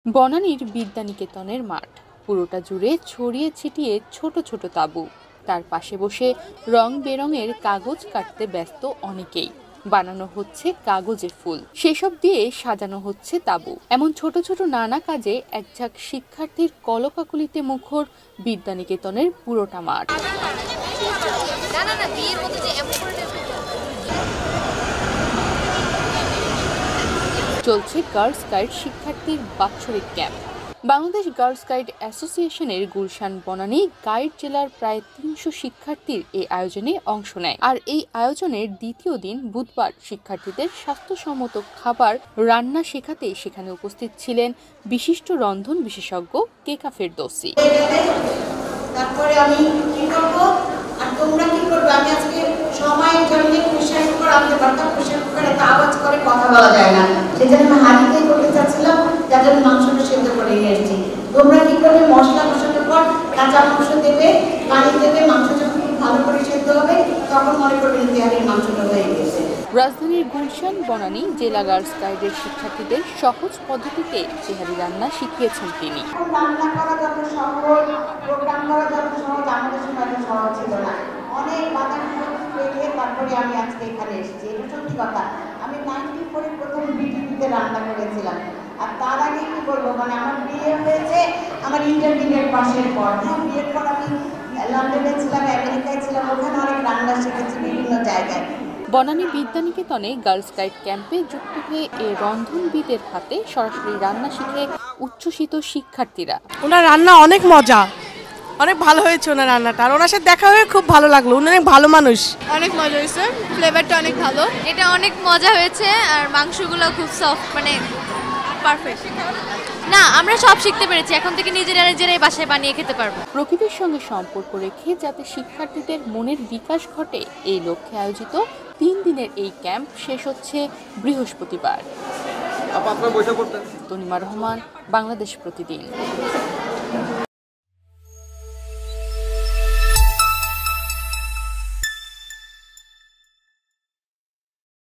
বনানীর বিদ্যানিকেতনের মাঠ পুরোটা জুড়ে ছড়িয়ে ছিটিয়ে ছোট ছোট তাঁবু। তার পাশে বসে রং বেরঙের কাগজ কাটতে ব্যস্ত অনেকেই। বানানো হচ্ছে কাগজে ফুল, সেসব দিয়ে সাজানো হচ্ছে তাঁবু। এমন ছোট ছোট নানা কাজে একঝাঁক শিক্ষার্থীর কলকাকলিতে মুখর বিদ্যানিকেতনের পুরোটা মাঠ। চলছে গার্লস গাইড শিক্ষার্থীর বাৎসরিক ক্যাম্প। বাংলাদেশ গার্লস গাইড অ্যাসোসিয়েশনের গুলশান বনানী গাইড জেলার প্রায় ৩০০ শিক্ষার্থীর এই আয়োজনে অংশ নেয়। আর এই আয়োজনের দ্বিতীয় দিন বুধবার শিক্ষার্থীদের স্বাস্থ্যসম্মত খাবার রান্না শেখাতে সেখানে উপস্থিত ছিলেন বিশিষ্ট রন্ধন বিশেষজ্ঞ কেকা ফেরদৌসী। তারপরে আমি কি করব আর তোমরা কি করবে, আমি আজকে সময়ের জন্য প্রেসার কুকার আনতে পারতাম, প্রেসার কুকারে এত আওয়াজ করে কথা বলা যায় না, সেজন্য আমি হাঁড়িতেই করতে চাচ্ছিলাম, যার জন্য মাংসটা সেদ্ধ করে নিয়ে এসেছি। তোমরা কি করবে, মশলা কষানোর পর কাঁচা মাংস দেবে, পানি দেবে, মাংস যখন ভালো করে সেদ্ধ হবে তখন মনে করবে তেহারির মাংসটা হয়ে গেছে। রাজধানীর গুলশান বনানী জেলা গার্লস গাইডের শিক্ষার্থীদের সহজ পদ্ধতিতে তেহারি রান্না শিখিয়েছেন তিনি। রান্না করা যত সহজ, প্রোগ্রাম করা যত সহজ, আমাদের সময় সহজ ছিল না। অনেক বাধা পেরিয়ে তারপরে আমি আজকে এখানে এসেছি। এটা সত্যি কথা। আমি 94 প্রথম বিটিভিতে রান্না করেছিলাম। আর তার আগে কি বলবো, মানে আমার বিয়ে হয়েছে আমার ইন্টারমিডিয়েট পাশের পর। হ্যাঁ, বিয়ের পর আমি লন্ডনে ছিলাম, আমেরিকায় ছিলাম, ওখানে অনেক রান্না শিখেছি বিভিন্ন জায়গায়। বনানী বিদ্যানিকেতনে গার্লস গাইড ক্যাম্পে যুক্ত হয়ে এই রন্ধনবিদের হাতে সরাসরি রান্না শিখে উচ্ছ্বসিত শিক্ষার্থীরা। ওনার রান্না অনেক মজা, অনেক ভালো হয়েছে ওনার রান্নাটা, আর ওনার সাথে দেখা হয়ে খুব ভালো লাগলো। উনি অনেক ভালো মানুষ, অনেক মজা হয়েছে, ফ্লেভারটা অনেক ভালো, এটা অনেক মজা হয়েছে। আর মাংসগুলো খুব সফট, মানে পারফেক্ট। না, আমরা সব শিখতে পেরেছি, এখন থেকে নিজেরাই বাসায় বানিয়ে খেতে পারবো। প্রকৃতির সঙ্গে সম্পর্ক রেখে যাতে শিক্ষার্থীদের মনের বিকাশ ঘটে, এই লক্ষ্যে আয়োজিত 3 দিনের এই ক্যাম্প শেষ হচ্ছে বৃহস্পতিবার। তনিমা রহমান, বাংলাদেশ প্রতিদিন।